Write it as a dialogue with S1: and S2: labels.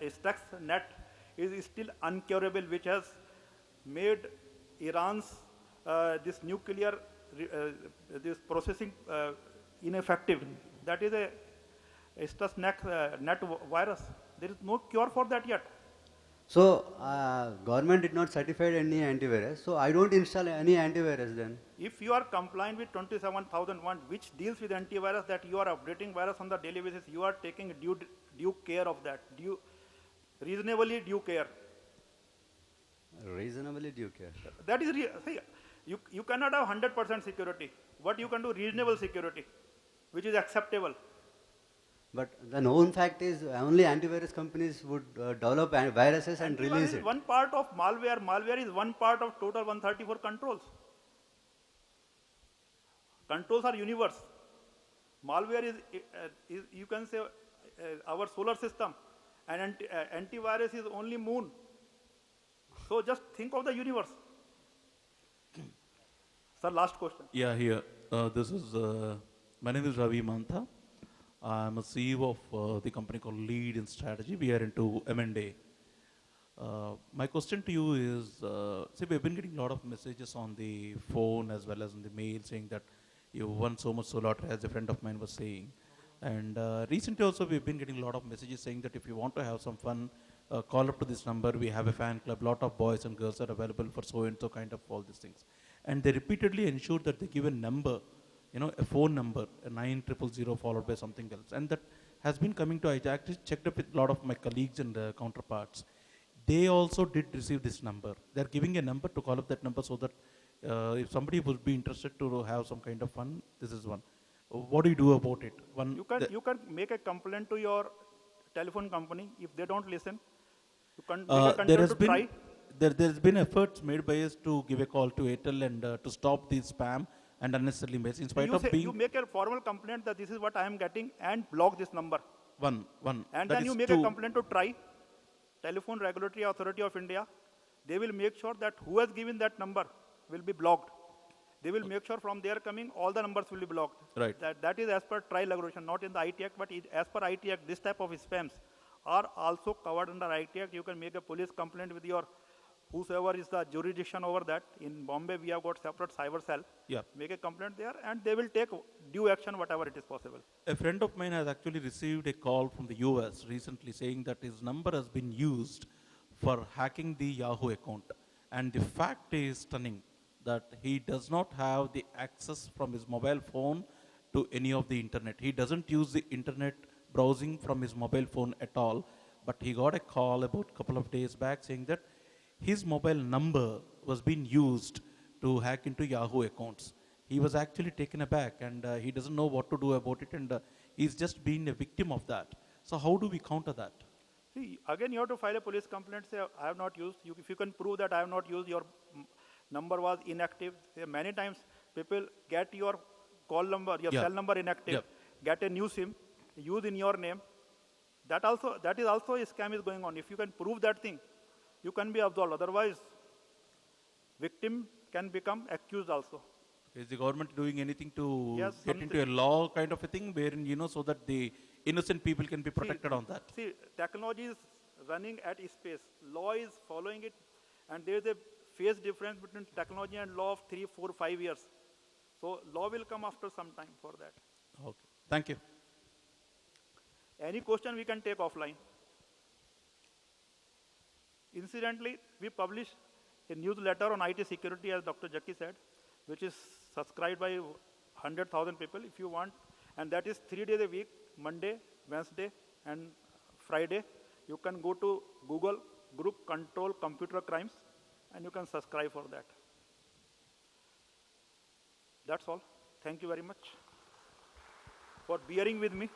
S1: Stuxnet is still uncurable, which has made Iran's this nuclear this processing ineffective. That is a Stuxnet net virus. There is no cure for that yet.
S2: So government did not certify any antivirus. So I don't install any antivirus then.
S1: If you are compliant with 27001, which deals with antivirus, that you are updating virus on the daily basis, you are taking due care of that, reasonably due care.
S2: Reasonably due care.
S1: That is, see, you cannot have 100% security. What you can do, reasonable security, which is acceptable.
S2: But the known fact is only antivirus companies would develop viruses and
S1: Antivirus
S2: release
S1: is
S2: it.
S1: one part of malware. Malware is one part of total 134 controls. Controls are universe. Malware is you can say our solar system, and antivirus is only moon. So just think of the universe. Sir, last question.
S3: Yeah, here. This is, my name is Ravi Mantha. I'm a CEO of the company called Lead in Strategy. We are into M&A. My question to you is, see, we've been getting a lot of messages on the phone as well as on the mail saying that you won so much solar, as a friend of mine was saying. And recently also we've been getting a lot of messages saying that if you want to have some fun, call up to this number. We have a fan club. A lot of boys and girls are available for so and so kind of all these things. And they repeatedly ensure that they give a number, a phone number, a 9000 followed by something else. And that has been coming to, I actually checked up with a lot of my colleagues and counterparts. They also did receive this number. They're giving a number to call up that number so that if somebody would be interested to have some kind of fun, this is one. What do you do about it?
S1: You can make a complaint to your telephone company. If they don't listen, you can make a
S3: there has been efforts made by us to give a call to Airtel and to stop the spam and unnecessarily mess. In spite of being
S1: you make a formal complaint that this is what I am getting and block this number.
S3: One.
S1: And then you make a complaint to TRAI, Telephone Regulatory Authority of India. They will make sure that who has given that number will be blocked. They will make sure from there coming, all the numbers will be blocked.
S3: Right.
S1: That is as per TRAI regulation, not in the IT Act, but as per IT Act, this type of spams are also covered under IT Act. You can make a police complaint with your whosoever is the jurisdiction over that. In Bombay, we have got separate cyber cell.
S3: Yeah.
S1: Make a complaint there, and they will take due action, whatever it is possible.
S3: A friend of mine has actually received a call from the US recently saying that his number has been used for hacking the Yahoo account. And the fact is stunning that he does not have the access from his mobile phone to any of the internet. He doesn't use the internet browsing from his mobile phone at all. But he got a call about a couple of days back saying that his mobile number was being used to hack into Yahoo accounts. He was actually taken aback and he doesn't know what to do about it, and he's just been a victim of that. So how do we counter that?
S1: See, again, you have to file a police complaint, say, I have not used. If you can prove that I have not used, your number was inactive. Many times people get your call number, your cell number inactive, get a new SIM, use in your name. That is also a scam is going on. If you can prove that thing, you can be absolved. Otherwise, victim can become accused also.
S3: Is the government doing anything to get
S1: something.
S3: into a law kind of a thing wherein, so that the innocent people can be protected on that?
S1: See, technology is running at space. Law is following it, and there is a phase difference between technology and law of 3, 4, 5 years. So law will come after some time for that.
S3: Okay. Thank you.
S1: Any question we can take offline. Incidentally, we publish a newsletter on IT security, as Dr. Jackie said, which is subscribed by 100,000 people if you want. And that is 3 days a week, Monday, Wednesday, and Friday. You can go to Google Group Control Computer Crimes, and you can subscribe for that. That's all. Thank you very much for bearing with me.